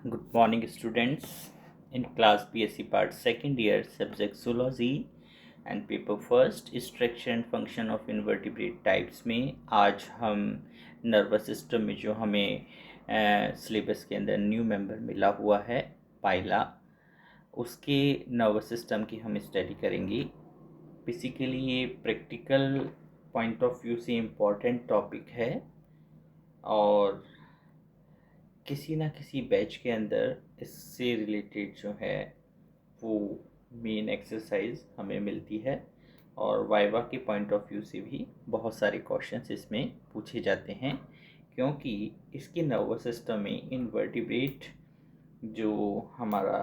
Good morning, students. In class BSc Part Second Year, subject Zoology and paper first structure and function of invertebrate types में आज हम nervous system में जो हमें syllabus के अंदर न्यू मेंबर मिला हुआ है पाइला, उसके नर्वस सिस्टम की हम स्टडी करेंगे। बेसिकली ये प्रैक्टिकल पॉइंट ऑफ व्यू से इम्पोर्टेंट टॉपिक है और किसी ना किसी बैच के अंदर इससे रिलेटेड जो है वो मेन एक्सरसाइज हमें मिलती है और वाइवा के पॉइंट ऑफ व्यू से भी बहुत सारे क्वेश्चंस इसमें पूछे जाते हैं, क्योंकि इसके नर्वस सिस्टम में इनवर्टिब्रेट जो हमारा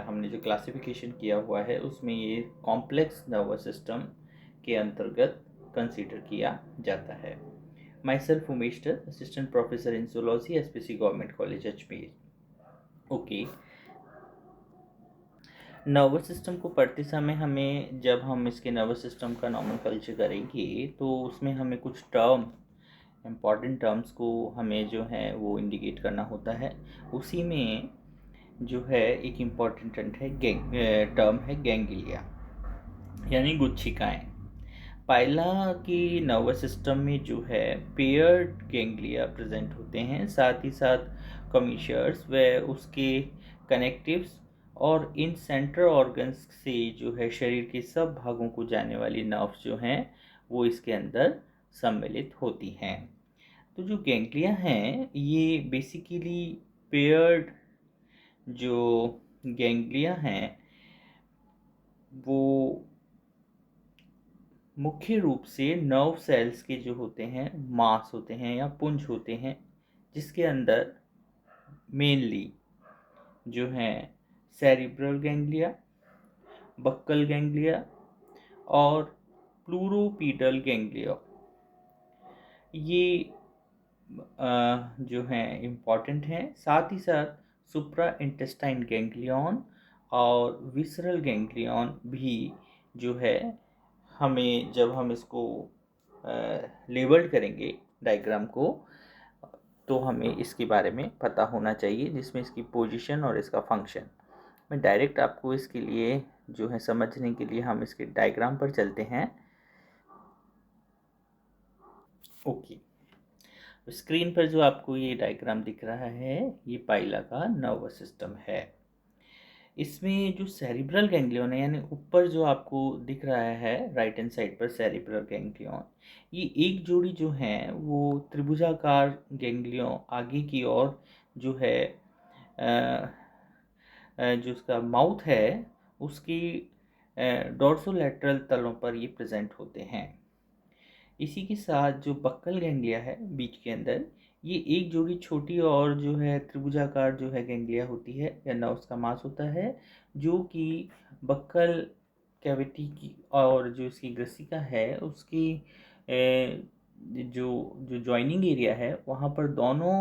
हमने जो क्लासिफिकेशन किया हुआ है उसमें ये कॉम्प्लेक्स नर्वस सिस्टम के अंतर्गत कंसीडर किया जाता है। Myself Umeshtar, Assistant Professor in Zoology, SPC Government College Ajmer. Okay, nervous system को पढ़ते समय हमें जब हम इसके नर्वस सिस्टम का नॉमेनक्लेचर करेंगे तो उसमें हमें कुछ इम्पॉर्टेंट टर्म्स को हमें जो है वो इंडिकेट करना होता है। उसी में जो है एक इम्पॉर्टेंट टर्म है गैंग्लिया, यानी गुच्छिकाएँ। पाइला की नर्वस सिस्टम में जो है पेयर्ड गैंग्लिया प्रेजेंट होते हैं, साथ ही साथ कमीशर्स व उसके कनेक्टिव्स और इन सेंट्रल ऑर्गन्स से जो है शरीर के सब भागों को जाने वाली नर्व्स जो हैं वो इसके अंदर सम्मिलित होती हैं। तो जो गैंग्लिया हैं ये बेसिकली पेयर्ड जो गैंग्लिया हैं वो मुख्य रूप से नर्व सेल्स के जो होते हैं मास होते हैं या पुंज होते हैं, जिसके अंदर मेनली जो हैं सेरिब्रल गैंग्लिया, बक्कल गैंग्लिया और प्लूरोपीडल गैंग्लिया ये जो हैं इम्पॉर्टेंट हैं। साथ ही साथ सुप्रा इंटेस्टाइन गैंग्लियन और विसरल गैंग्लियन भी जो है हमें जब हम इसको लेबल्ड करेंगे डायग्राम को तो हमें इसके बारे में पता होना चाहिए, जिसमें इसकी पोजीशन और इसका फंक्शन। मैं डायरेक्ट आपको इसके लिए जो है समझने के लिए हम इसके डायग्राम पर चलते हैं। ओके, स्क्रीन पर जो आपको ये डायग्राम दिख रहा है ये पाइला का नर्वस सिस्टम है। इसमें जो सेरिब्रल गैंग्लियन है, यानी ऊपर जो आपको दिख रहा है राइट हैंड साइड पर सेरिब्रल गैंग्लियन, ये एक जोड़ी जो है वो त्रिभुजाकार गैंग्लियन आगे की ओर जो है जो उसका माउथ है उसकी डोर्सोलैटरल तलों पर ये प्रेजेंट होते हैं। इसी के साथ जो बक्कल गैंग्लिया है बीच के अंदर, ये एक जोड़ी छोटी और जो है त्रिभुजाकार जो है गैंग्लिया होती है या नर्व्स का मास होता है, जो कि बक्कल कैविटी की और जो इसकी ग्रसिका है उसकी जो जो जॉइनिंग एरिया है वहाँ पर दोनों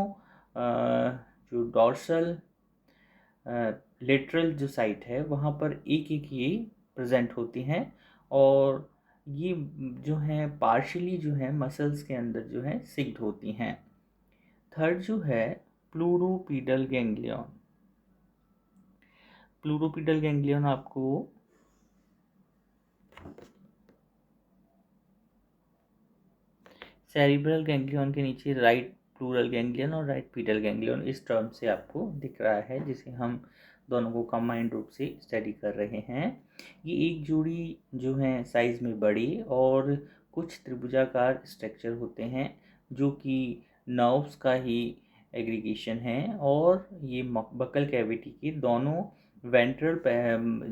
जो डॉर्सल लेटरल जो साइट है वहाँ पर एक एक ये प्रेजेंट होती हैं और ये जो है पार्शियली जो है मसल्स के अंदर जो है सिक्ड होती हैं। थर्ड जो है प्लूरोपीडल गैंग्लियन। प्लूरोपीडल गैंग्लियन आपको सेरिब्रल गैंग्लियन के नीचे राइट प्लूरल गैंग्लियन और राइट पीडल गैंग्लियन इस टर्म से आपको दिख रहा है, जिसे हम दोनों को कंबाइंड रूप से स्टडी कर रहे हैं। ये एक जोड़ी जो है साइज में बड़ी और कुछ त्रिभुजाकार स्ट्रक्चर होते हैं जो कि नर्व्स का ही एग्रीगेशन है और ये बकल कैविटी के दोनों वेंट्रल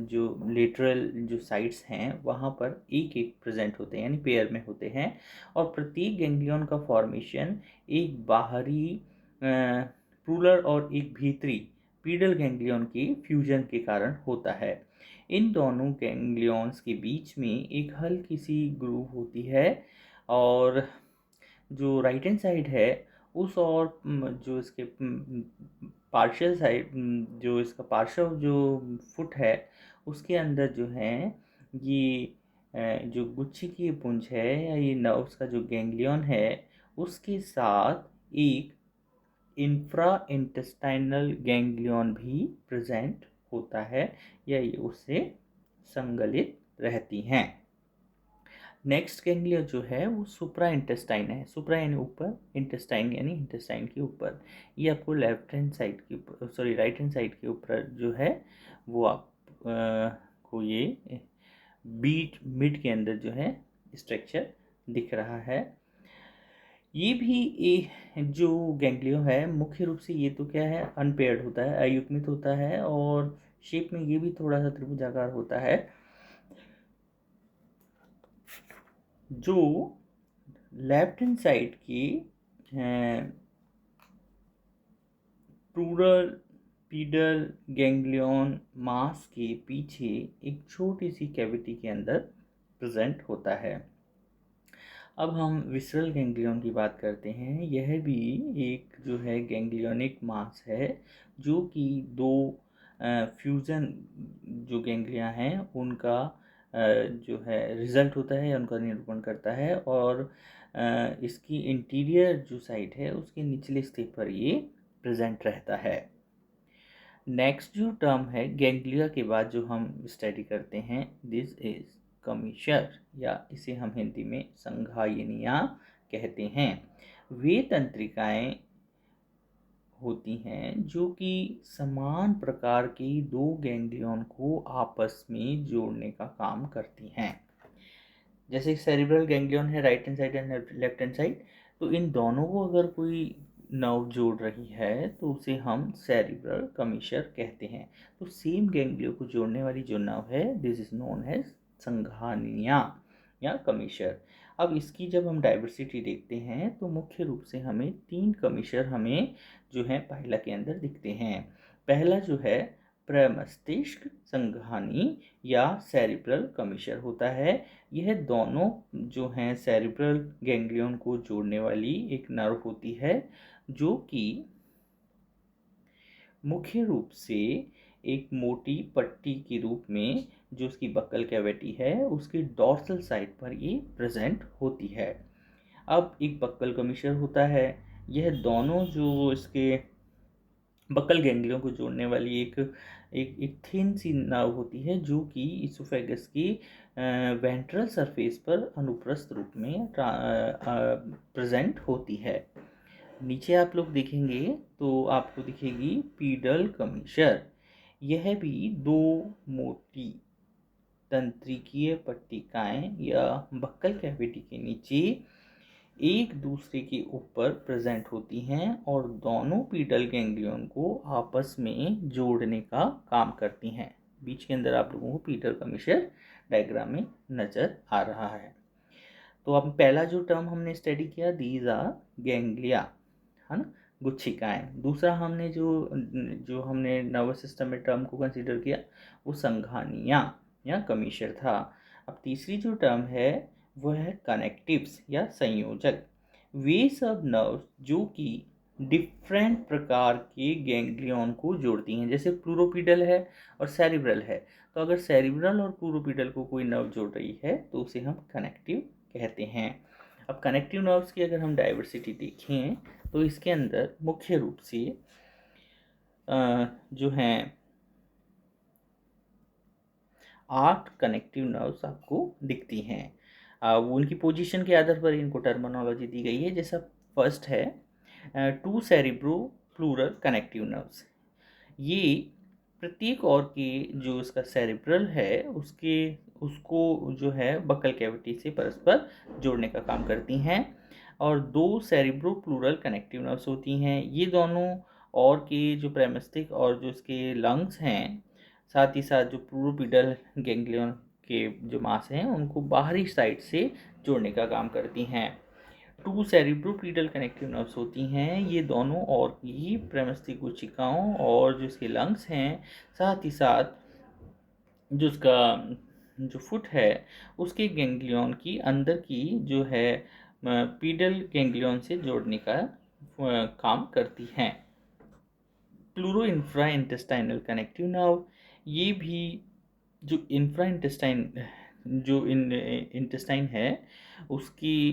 जो लेटरल जो साइड्स हैं वहाँ पर एक एक प्रेजेंट होते हैं, यानी पेयर में होते हैं। और प्रत्येक गैंग्लियन का फॉर्मेशन एक बाहरी प्रूलर और एक भीतरी पीडल गैंग्लियन के फ्यूजन के कारण होता है। इन दोनों गैंग्लियंस के बीच में एक हल्की सी ग्रूव होती है और जो राइट हैंड साइड है उस और जो इसके पार्शियल साइड जो इसका पार्श्व जो फुट है उसके अंदर जो है ये जो गुच्छी की पुंज है या ये नर्व्स का जो गैंग्लियन है उसके साथ एक इंफ्रा इंटेस्टाइनल गैंग्लियन भी प्रेजेंट होता है या ये उससे संगलित रहती हैं। नेक्स्ट गैंग्लिया जो है वो सुप्रा इंटेस्टाइन है। सुप्रा यानी ऊपर, इंटेस्टाइन यानी इंटेस्टाइन के ऊपर। ये आपको लेफ्ट हैंड साइड के ऊपर, सॉरी राइट हैंड साइड के ऊपर जो है वो आप को ये बीट मिड के अंदर जो है स्ट्रक्चर दिख रहा है। ये भी जो गैंग्लियो है मुख्य रूप से ये तो क्या है, अनपेयर्ड होता है, अयुग्मित होता है और शेप में ये भी थोड़ा सा त्रिभुजाकार होता है। जो लेफ्ट हैंड साइड की प्लूरल पीडल गैंग्लियन मास के पीछे एक छोटी सी कैविटी के अंदर प्रेजेंट होता है। अब हम विसरल गैंग्लियन की बात करते हैं। यह भी एक जो है गैंग्लियोनिक मास है जो कि दो फ्यूजन जो गैंग्लिया हैं उनका जो है रिजल्ट होता है, उनका निरूपण करता है। और इसकी इंटीरियर जो साइड है उसके निचले हिस्से पर ये प्रेजेंट रहता है। नेक्स्ट जो टर्म है गैंग्लिया के बाद जो हम स्टडी करते हैं, दिस इज कमीशर, या इसे हम हिंदी में संघायनिया कहते हैं। वे तंत्रिकाएं होती हैं जो कि समान प्रकार के दो गैंग्लियन को आपस में जोड़ने का काम करती हैं। जैसे सेरिब्रल गैंग्लियन है right hand side and left hand side, तो इन दोनों को अगर कोई नर्व जोड़ रही है तो उसे हम सेरिब्रल कमीशर कहते हैं। तो सेम गैंग्लियो को जोड़ने वाली जो नर्व है दिस इज नोन एज संघानिया या कमीशर। अब इसकी जब हम डाइवर्सिटी देखते हैं तो मुख्य रूप से हमें 3 कमीशर हमें जो है पाइला के अंदर दिखते हैं। पहला जो है प्रमस्तिष्क संघानी या सेरिब्रल कमीशर होता है। यह दोनों जो हैं सेरिब्रल गैंग्लियन को जोड़ने वाली एक नर्व होती है जो कि मुख्य रूप से एक मोटी पट्टी के रूप में जो उसकी बक्कल कैविटी है उसकी डॉर्सल साइड पर ये प्रेजेंट होती है। अब एक बक्कल कमीशर होता है। यह दोनों जो इसके बक्कल गैंग्लियों को जोड़ने वाली एक थिन सी नर्व होती है जो कि इसोफेगस की वेंट्रल सरफेस पर अनुप्रस्थ रूप में प्रेजेंट होती है। नीचे आप लोग देखेंगे तो आपको दिखेगी पीडल कमीशर। यह भी दो मोटी तंत्रिकीय पट्टिकाएं या बक्कल कैविटी के नीचे एक दूसरे के ऊपर प्रेजेंट होती हैं और दोनों पीडल गैंग्लियन को आपस में जोड़ने का काम करती हैं। बीच के अंदर आप लोगों को पीडल कमीशर डायग्राम में नजर आ रहा है। तो अब पहला जो टर्म हमने स्टडी किया दीज आर गैंग्लिया, है ना, गुच्छिकाएं। दूसरा हमने जो हमने नर्वस सिस्टम में टर्म को कंसीडर किया वो संघानिया या कमीशर था। अब तीसरी जो टर्म है वह है कनेक्टिव्स या संयोजक। वे सब नर्व्स जो कि डिफरेंट प्रकार के गैंग्लियन को जोड़ती हैं। जैसे प्लूरोपीडल है और सेरिब्रल है, तो अगर सेरिब्रल और प्लूरोपीडल को कोई नर्व जोड़ रही है तो उसे हम कनेक्टिव कहते हैं। अब कनेक्टिव नर्व्स की अगर हम डाइवर्सिटी देखें तो इसके अंदर मुख्य रूप से जो हैं 8 कनेक्टिव नर्व्स आपको दिखती हैं। वो उनकी पोजीशन के आधार पर इनको टर्मिनोलॉजी दी गई है। जैसा फर्स्ट है 2 सेरिब्रो प्लूरल कनेक्टिव नर्व्स। ये प्रत्येक और के जो इसका सेरिब्रल है उसको जो है बक्कल कैविटी से परस्पर जोड़ने का काम करती हैं। और 2 सेरिब्रो प्लूरल कनेक्टिव नर्व्स होती हैं। ये दोनों और के जो प्रेमस्टिक और जो इसके लंग्स हैं, साथ ही साथ जो प्लूरोपीडल गैंग्लियन के जो मास हैं उनको बाहरी साइड से जोड़ने का काम करती हैं। 2 सेरिब्रोपीडल कनेक्टिव नर्व्स होती हैं। ये दोनों और की प्रेमस्तिक कोशिकाओं और जो इसके लंग्स हैं, साथ ही साथ जो उसका जो फुट है उसके गैंग्लियन की अंदर की जो है पीडल गैंग्लियन से जोड़ने का काम करती हैं। Pleuro infra intestinal connective nerve, ये भी जो इंफ्रा इंटेस्टाइन जो इंटेस्टाइन है उसकी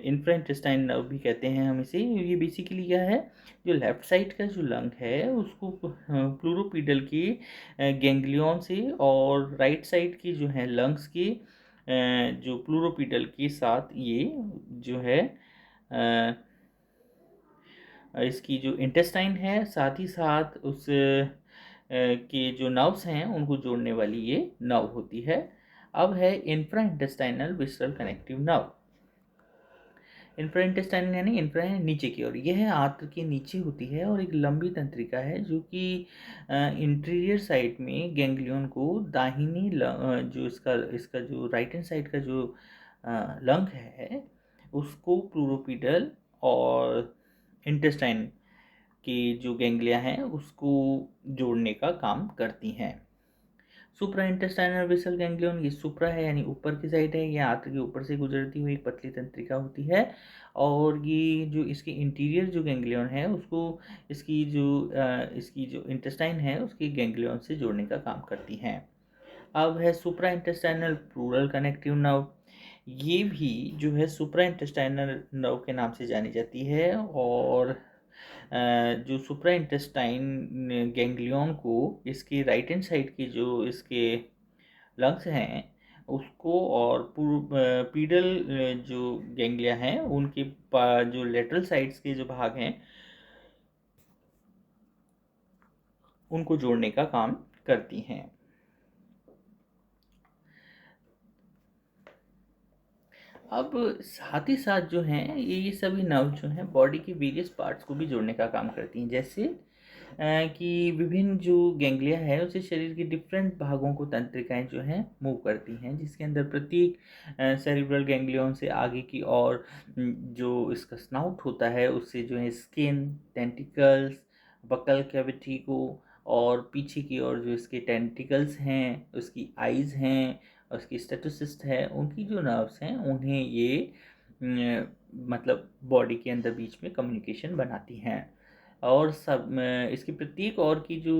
इंफ्रा इंटेस्टाइन नर्व भी कहते हैं हम इसे। ये बेसिकली क्या है, जो लेफ्ट साइड का जो लंग है उसको प्लूरोपीडल की गैंग्लियन से, और राइट साइड की जो है लंग्स की जो प्लूरोपीडल के साथ ये जो है इसकी जो इंटेस्टाइन है साथ ही साथ उस के जो नर्व्स हैं उनको जोड़ने वाली ये नर्व होती है। अब है infra intestinal visceral connective nerve. Infra intestinal यानी इंफ्रा है नीचे की ओर, यह आंत्र के नीचे होती है और एक लंबी तंत्रिका है जो कि इंटीरियर साइड में गैंग्लियन को दाहिनी जो इसका इसका जो राइट हैंड साइड का जो लंग है उसको प्लूरोपीडल और इंटेस्टाइन की जो गैंग्लिया हैं उसको जोड़ने का काम करती हैं। सुप्रा इंटेस्टाइनल बेसल गैंग्लियन, ये सुप्रा है यानी ऊपर की साइड है, ये आंत्र के ऊपर से गुजरती हुई एक पतली तंत्रिका होती है, और ये जो इसके इंटीरियर जो गैंग्लियन है उसको इसकी जो इंटेस्टाइन है उसकी गैंग्लियन से जोड़ने का काम करती हैं। अब है सुप्रा इंटेस्टाइनल प्लूरल कनेक्टिव नर्व। ये भी जो है सुप्रा इंटेस्टाइनल नर्व के नाम से जानी जाती है, और जो सुप्रा इंटेस्टाइन गैंग्लियन को इसके राइट हैंड साइड की जो इसके लंग्स हैं उसको, और पीडल जो गैंग्लिया हैं उनके जो लेटरल साइड्स के जो भाग हैं उनको जोड़ने का काम करती हैं। अब साथ ही साथ जो हैं ये सभी नर्व जो हैं बॉडी के वेरियस पार्ट्स को भी जोड़ने का काम करती हैं, जैसे कि विभिन्न जो गैंग्लिया है उसे शरीर के डिफरेंट भागों को तंत्रिकाएं जो हैं मूव करती हैं, जिसके अंदर प्रत्येक सेरिब्रल गैंग्लियन से आगे की और जो इसका स्नाउट होता है उससे जो है स्किन, टेंटिकल्स, बकल कैविटी को, और पीछे की ओर जो इसके टेंटिकल्स हैं, उसकी आइज़ हैं, उसकी स्टेटोसिस्ट है, उनकी जो नर्व्स हैं उन्हें ये मतलब बॉडी के अंदर बीच में कम्युनिकेशन बनाती हैं। और सब इसकी प्रत्येक और की जो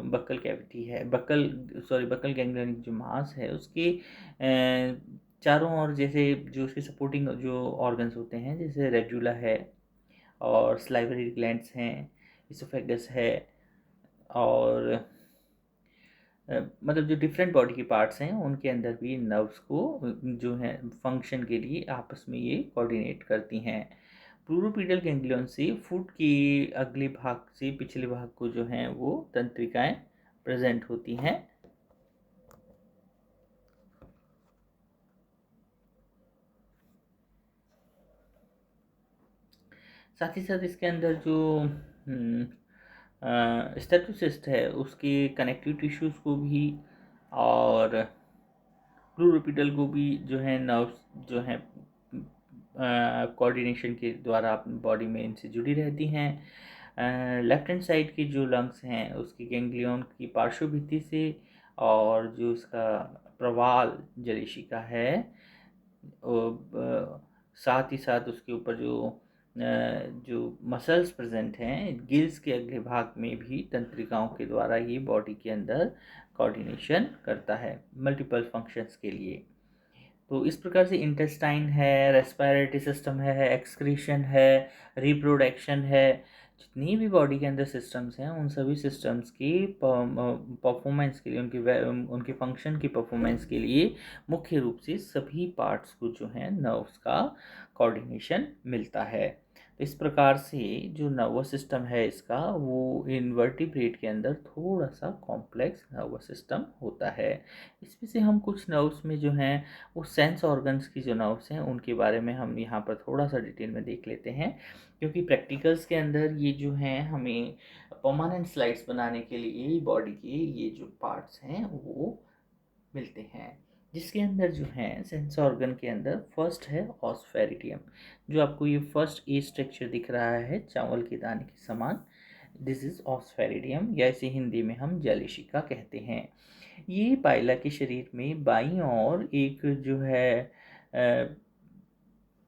बक्कल कैविटी है, बक्कल गैंग्लियन जो मांस है उसके चारों ओर जैसे जो उसके सपोर्टिंग जो ऑर्गन्स होते हैं जैसे रेगुला है, और स्लाइवरी ग्लैंड्स हैं, इसोफेगस है, और मतलब जो डिफरेंट बॉडी के पार्ट्स हैं उनके अंदर भी नर्व्स को जो है फंक्शन के लिए आपस में ये कोऑर्डिनेट करती हैं। प्लूरोपीडल गैंग्लियन से फुट के अगले भाग से पिछले भाग को जो हैं वो तंत्रिकाएं प्रेजेंट होती हैं। साथ ही साथ इसके अंदर जो स्टेटोसिस्ट है उसके कनेक्टिव टिश्यूज़ को भी और प्लूरोपीडल को भी जो है नर्व्स जो हैं कोऑर्डिनेशन के द्वारा अपनी बॉडी में इनसे जुड़ी रहती हैं। लेफ्ट हैंड साइड की जो लंग्स हैं उसकी गैंग्लियन की पार्श्वभित्ति से, और जो इसका प्रवाल जलेशिका है साथ ही साथ उसके ऊपर जो मसल्स प्रेजेंट हैं गिल्स के अगले भाग में भी तंत्रिकाओं के द्वारा ये बॉडी के अंदर कोऑर्डिनेशन करता है मल्टीपल फंक्शंस के लिए। तो इस प्रकार से इंटेस्टाइन है, रेस्पिरेटरी सिस्टम है, एक्सक्रीशन है, रिप्रोडक्शन है, जितनी भी बॉडी के अंदर सिस्टम्स हैं उन सभी सिस्टम्स की परफॉर्मेंस के लिए, उनके फंक्शन की परफॉर्मेंस के लिए मुख्य रूप से सभी पार्ट्स को जो है नर्व्स का कोऑर्डिनेशन मिलता है। तो इस प्रकार से जो नर्वस सिस्टम है इसका वो इनवर्टिब्रेट के अंदर थोड़ा सा कॉम्प्लेक्स नर्वस सिस्टम होता है। इसमें से हम कुछ नर्व्स में जो हैं वो सेंस ऑर्गन्स की जो नर्व्स हैं उनके बारे में हम यहाँ पर थोड़ा सा डिटेल में देख लेते हैं, क्योंकि प्रैक्टिकल्स के अंदर ये जो हैं हमें परमानेंट स्लाइड्स बनाने के लिए बॉडी के ये जो पार्ट्स हैं वो मिलते हैं, जिसके अंदर जो है सेंस ऑर्गन के अंदर फर्स्ट है ऑस्फेरिडियम। जो आपको ये फर्स्ट ए स्ट्रक्चर दिख रहा है चावल के दाने के समान, दिस इज ऑस्फेरिडियम, या इसे हिंदी में हम जलेशिका कहते हैं। ये पाइला के शरीर में बाईं ओर एक जो है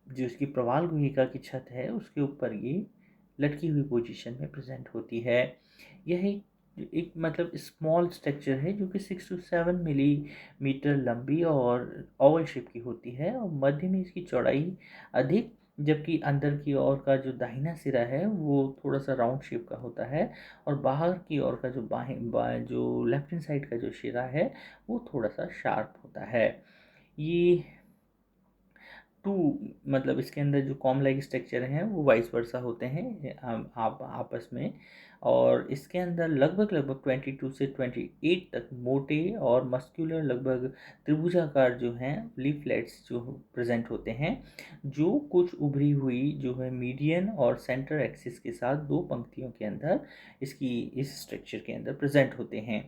जो इसकी प्रवाल गुहिका की छत है उसके ऊपर ये लटकी हुई पोजीशन में प्रेजेंट होती है। यह एक मतलब स्मॉल स्ट्रक्चर है जो कि 6 to 7 मिलीमीटर लंबी और ओवल शेप की होती है, और मध्य में इसकी चौड़ाई अधिक, जबकि अंदर की ओर का जो दाहिना सिरा है वो थोड़ा सा राउंड शेप का होता है, और बाहर की ओर का जो जो लेफ्ट हैंड साइड का जो सिरा है वो थोड़ा सा शार्प होता है। ये टू मतलब इसके अंदर जो कॉम लाइक स्ट्रक्चर हैं वो वाइस वर्सा होते हैं आप आपस में, और इसके अंदर लगभग लगभग 22 से 28 तक मोटे और मस्क्यूलर लगभग त्रिभुजाकार जो हैं लीफलेट्स जो प्रेजेंट होते हैं, जो कुछ उभरी हुई जो है मीडियन और सेंटर एक्सिस के साथ दो पंक्तियों के अंदर इस स्ट्रक्चर के अंदर प्रेजेंट होते हैं।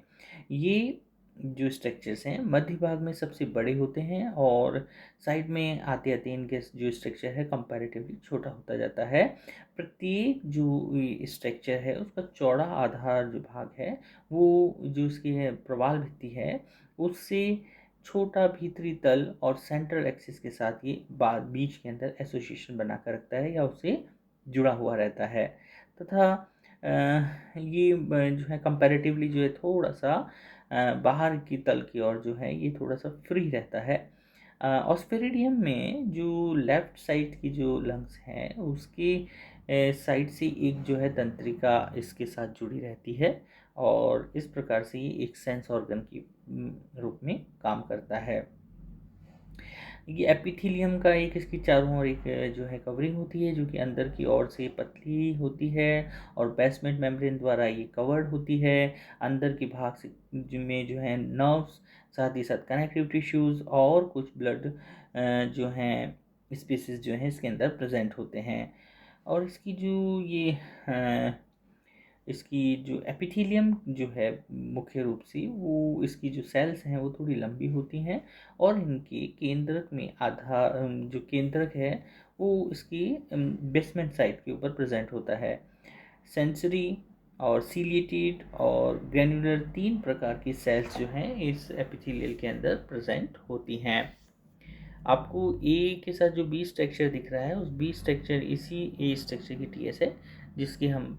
ये जो स्ट्रक्चर्स हैं मध्य भाग में सबसे बड़े होते हैं, और साइड में आते आते इनके जो स्ट्रक्चर है कंपैरेटिवली छोटा होता जाता है। प्रत्येक जो स्ट्रक्चर है उसका चौड़ा आधार जो भाग है वो जो उसकी है प्रवाल भित्ति है उससे छोटा भीतरी तल और सेंट्रल एक्सिस के साथ ये बाद बीच के अंदर एसोसिएशन बनाकर रखता है या उससे जुड़ा हुआ रहता है, तथा ये जो है कंपैरेटिवली जो है थोड़ा सा बाहर की तल की ओर जो है ये थोड़ा सा फ्री रहता है। ऑस्फेरिडियम में जो लेफ्ट साइड की जो लंग्स हैं उसकी साइड से एक जो है तंत्रिका इसके साथ जुड़ी रहती है, और इस प्रकार से ये एक सेंस ऑर्गन की रूप में काम करता है। ये एपिथेलियम का एक इसकी चारों ओर एक जो है कवरिंग होती है जो कि अंदर की ओर से पतली होती है, और बेसमेंट मेम्ब्रेन द्वारा ये कवर्ड होती है। अंदर के भाग से में जो है नर्व्स, साथ ही साथ कनेक्टिव टिश्यूज़ और कुछ ब्लड जो हैं स्पीसीज जो हैं इसके अंदर प्रेजेंट होते हैं। और इसकी जो ये इसकी जो एपिथेलियम जो है मुख्य रूप से वो इसकी जो सेल्स हैं वो थोड़ी लंबी होती हैं, और इनके केंद्रक में आधार जो केंद्रक है वो इसकी बेसमेंट साइड के ऊपर प्रेजेंट होता है। सेंसरी और सीलिएटेड और ग्रैन्युलर तीन प्रकार की सेल्स जो हैं इस एपिथेलियल के अंदर प्रेजेंट होती हैं। आपको ए के साथ जो बी स्ट्रक्चर दिख रहा है उस बी स्ट्रक्चर इसी ए स्ट्रक्चर की टीएस है जिसकी हम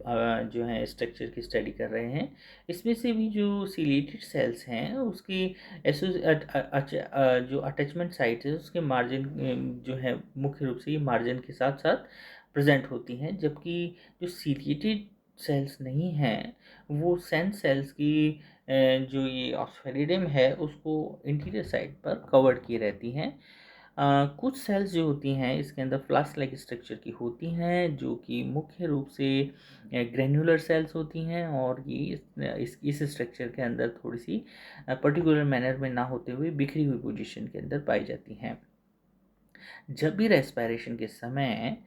जो है स्ट्रक्चर की स्टडी कर रहे हैं। इसमें से भी जो सिलेटेड सेल्स हैं उसकी जो अटैचमेंट साइट है उसके मार्जिन जो है मुख्य रूप से ये मार्जिन के साथ साथ प्रेजेंट होती हैं, जबकि जो सिलेटेड सेल्स नहीं हैं वो सेंस सेल्स की जो ये ऑस्फेरिडियम है उसको इंटीरियर साइड पर कवर्ड किए रहती हैं। कुछ सेल्स जो होती हैं इसके अंदर फ्लास्क लाइक स्ट्रक्चर की होती हैं जो कि मुख्य रूप से ग्रैन्युलर सेल्स होती हैं, और ये इस स्ट्रक्चर के अंदर थोड़ी सी पर्टिकुलर मैनर में ना होते हुए बिखरी हुई पोजीशन के अंदर पाई जाती हैं। जब भी रेस्पिरेशन के समय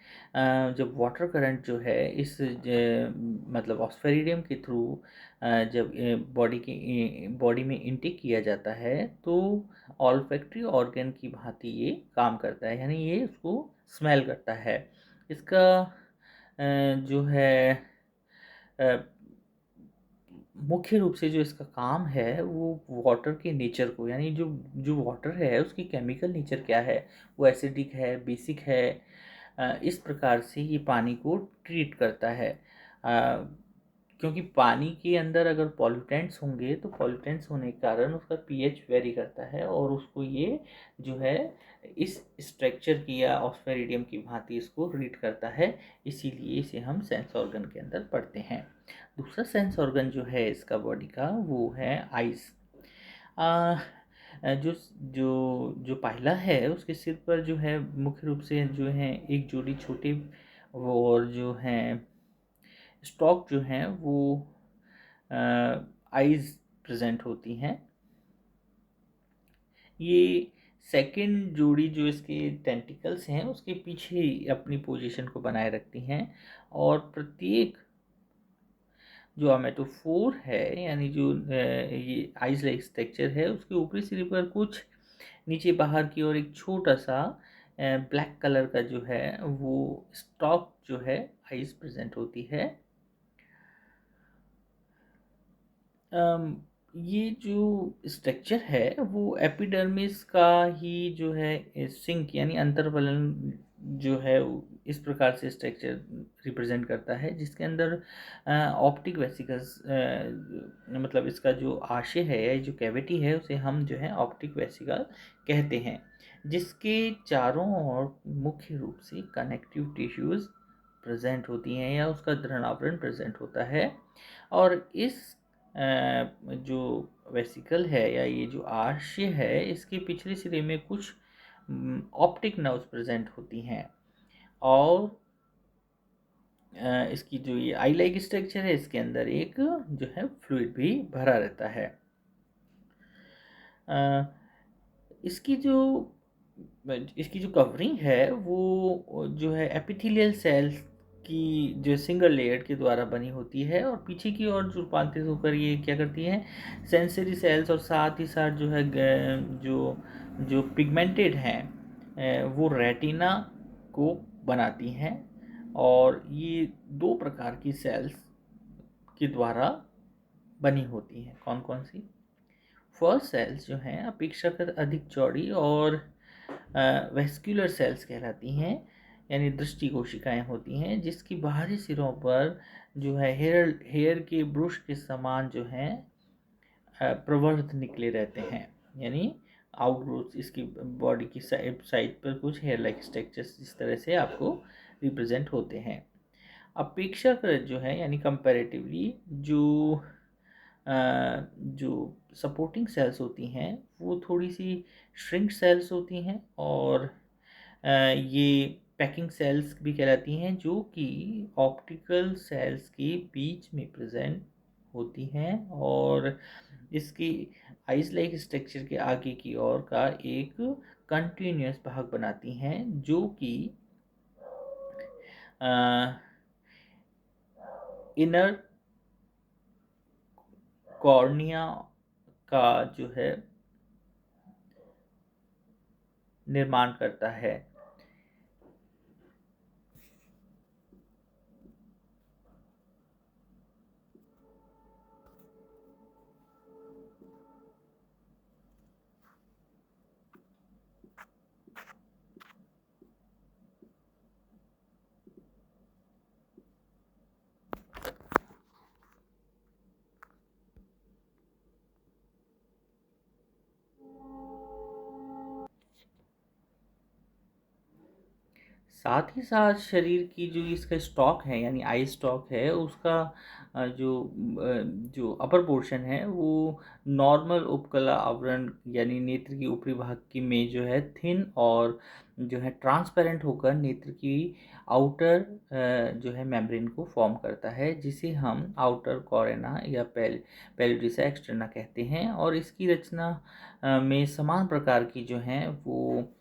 जब वाटर करंट जो है इस मतलब ऑस्फेरिडियम के थ्रू जब बॉडी में इनटेक किया जाता है तो ऑल्फैक्टरी ऑर्गन की भांति ये काम करता है, यानी ये उसको स्मेल करता है। इसका जो है मुख्य रूप से जो इसका काम है वो वाटर के नेचर को, यानी जो जो वाटर है उसकी केमिकल नेचर क्या है, वो एसिडिक है, बेसिक है, इस प्रकार से ये पानी को ट्रीट करता है। क्योंकि पानी के अंदर अगर पॉल्यूटेंट्स होंगे तो पॉल्यूटेंट्स होने के कारण उसका पीएच वेरी करता है, और उसको ये जो है इस स्ट्रक्चर की या ऑस्फेरिडियम की भांति इसको रीड करता है, इसीलिए इसे हम सेंस ऑर्गन के अंदर पढ़ते हैं। दूसरा सेंस ऑर्गन जो है इसका बॉडी का वो है आइज़। जो जो जो पायला है उसके सिर पर जो है मुख्य रूप से जो है एक जोड़ी छोटे और जो हैं स्टॉक जो हैं वो आइज़ प्रेजेंट होती हैं। ये सेकंड जोड़ी जो इसके टेंटिकल्स हैं उसके पीछे अपनी पोजीशन को बनाए रखती हैं, और प्रत्येक जो आमेटोफोर है यानी जो ये आइज लाइक स्ट्रक्चर है उसके ऊपरी सिरे पर कुछ नीचे बाहर की ओर एक छोटा सा ब्लैक कलर का जो है वो स्टॉक जो है आइज प्रेजेंट होती है। ये जो स्ट्रक्चर है वो एपिडर्मिस का ही जो है सिंक यानी अंतर्वलन जो है इस प्रकार से स्ट्रक्चर रिप्रेजेंट करता है, जिसके अंदर ऑप्टिक वेसिकल्स, मतलब इसका जो आशय है या जो कैविटी है उसे हम जो है ऑप्टिक वेसिकल कहते हैं, जिसके चारों ओर मुख्य रूप से कनेक्टिव टिश्यूज प्रेजेंट होती हैं या उसका दृढ़ आवरण प्रेजेंट होता है। और इस जो वेसिकल है या ये जो आशय है, इसके पिछले सिरे में कुछ ऑप्टिक नर्व्स प्रेजेंट होती हैं। और इसकी जो ये आई लाइक स्ट्रक्चर है, इसके अंदर एक जो है फ्लूइड भी भरा रहता है। इसकी जो कवरिंग है वो जो है एपिथेलियल सेल्स की जो सिंगल लेयर के द्वारा बनी होती है, और पीछे की ओर जो रूपांतरित होकर ये क्या करती है, सेंसरी सेल्स और साथ ही साथ जो है जो जो पिगमेंटेड हैं वो रेटिना को बनाती हैं। और ये दो प्रकार की सेल्स के द्वारा बनी होती हैं। कौन कौन सी? फर्स्ट सेल्स जो हैं अपेक्षाकृत अधिक चौड़ी और वेस्क्यूलर सेल्स कहलाती हैं, यानी दृष्टि कोशिकाएं होती हैं, जिसकी बाहरी सिरों पर जो है हेयर के ब्रुश के समान जो हैं प्रवर्ध निकले रहते हैं, यानी आउटग्रोथ इसकी बॉडी की साइड पर कुछ हेयर लाइक स्ट्रक्चर्स इस तरह से आपको रिप्रेजेंट होते हैं। अपेक्षाकृत जो है यानी कंपैरेटिवली जो सपोर्टिंग सेल्स होती हैं वो थोड़ी सी श्रिंक सेल्स होती हैं, और ये पैकिंग सेल्स भी कहलाती हैं, जो कि ऑप्टिकल सेल्स के बीच में प्रेजेंट होती हैं, और इसकी आइस लाइक स्ट्रक्चर के आगे की ओर का एक कंटिन्यूस भाग बनाती हैं, जो कि इनर कॉर्निया का जो है निर्माण करता है। साथ ही साथ शरीर की जो इसका स्टॉक है यानी आई स्टॉक है उसका जो अपर पोर्शन है वो नॉर्मल उपकला आवरण यानी नेत्र की ऊपरी भाग की में जो है थिन और जो है ट्रांसपेरेंट होकर नेत्र की आउटर जो है मेम्ब्रेन को फॉर्म करता है, जिसे हम आउटर कोरेना या पेल्विसा एक्सटर्ना कहते हैं। और इसकी रचना में समान प्रकार की जो हैं वो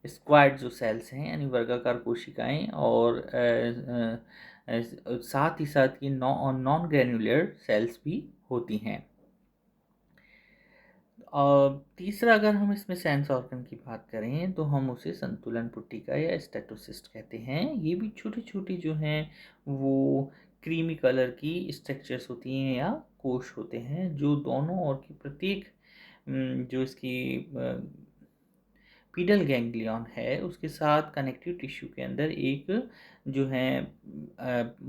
स्क्वाड जो सेल्स हैं यानी वर्गाकार कोशिकाएं, और साथ ही साथ ये नॉन ग्रैन्युलर सेल्स भी होती हैं। और तीसरा, अगर हम इसमें सेंस ऑर्गन की बात करें तो हम उसे संतुलन पुट्टिका या स्टेटोसिस्ट कहते हैं। ये भी छोटी छोटी जो हैं वो क्रीमी कलर की स्ट्रक्चर्स होती हैं या कोश होते हैं, जो दोनों ओर की प्रत्येक जो इसकी पीडल गैंग्लियन है उसके साथ कनेक्टिव टिश्यू के अंदर एक जो है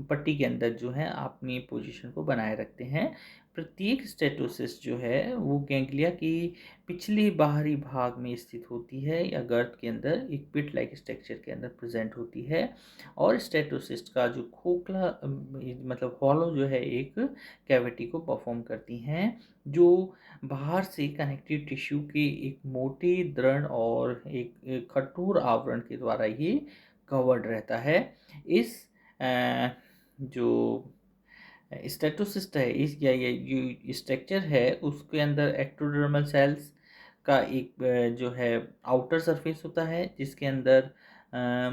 पट्टी के अंदर जो है अपनी पोजीशन को बनाए रखते हैं। प्रत्येक स्टेटोसिस जो है वो गैंग्लिया की पिछली बाहरी भाग में स्थित होती है या गर्त के अंदर एक पिट लाइक स्ट्रक्चर के अंदर प्रेजेंट होती है। और स्टेटोसिस्ट का जो खोखला मतलब हॉलो जो है एक कैविटी को परफॉर्म करती हैं, जो बाहर से कनेक्टिव टिश्यू के एक मोटे दृढ़ और एक कठोर आवरण के द्वारा ये कवर्ड रहता है। इस जो स्टेटोसिस्ट है इस या ये जो स्ट्रक्चर है उसके अंदर एक्टोडर्मल सेल्स का एक जो है आउटर सरफेस होता है, जिसके अंदर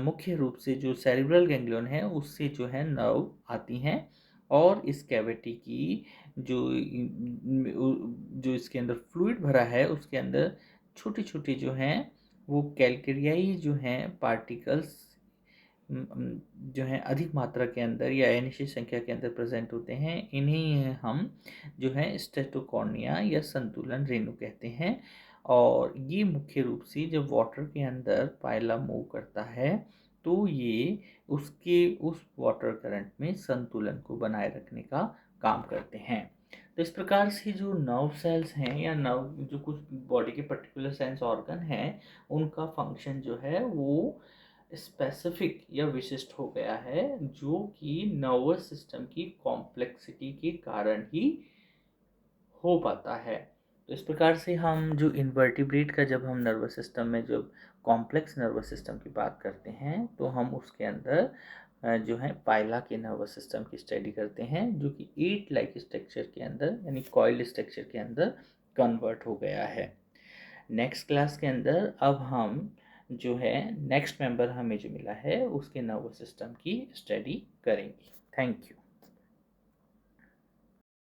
मुख्य रूप से जो सेरिब्रल गैंग्लियन है उससे जो है नर्व आती हैं। और इस कैविटी की जो जो इसके अंदर फ्लूइड भरा है उसके अंदर छोटे छोटे जो हैं वो कैलकेरियाई जो हैं पार्टिकल्स जो हैं अधिक मात्रा के अंदर या अनिश्चित संख्या के अंदर प्रेजेंट होते हैं। इन्हीं हम जो है स्टेटोकॉर्निया या संतुलन रेणु कहते हैं। और ये मुख्य रूप से जब वाटर के अंदर पाइला मूव करता है तो ये उसके उस वाटर करंट में संतुलन को बनाए रखने का काम करते हैं। तो इस प्रकार से जो नर्व सेल्स हैं या नर्व जो कुछ बॉडी के पर्टिकुलर सेंस ऑर्गन हैं, उनका फंक्शन जो है वो स्पेसिफिक या विशिष्ट हो गया है, जो कि नर्वस सिस्टम की कॉम्प्लेक्सिटी के कारण ही हो पाता है। तो इस प्रकार से हम जो इन्वर्टिब्रेट का जब हम नर्वस सिस्टम में जब कॉम्प्लेक्स नर्वस सिस्टम की बात करते हैं, तो हम उसके अंदर जो है पाइला के नर्वस सिस्टम की स्टडी करते हैं, जो कि 8 लाइक स्ट्रक्चर के अंदर यानी कॉइल स्ट्रक्चर के अंदर कन्वर्ट हो गया है। नेक्स्ट क्लास के अंदर अब हम जो है नेक्स्ट मेंबर हमें जो मिला है उसके नर्वस सिस्टम की स्टडी करेंगे। Thank you.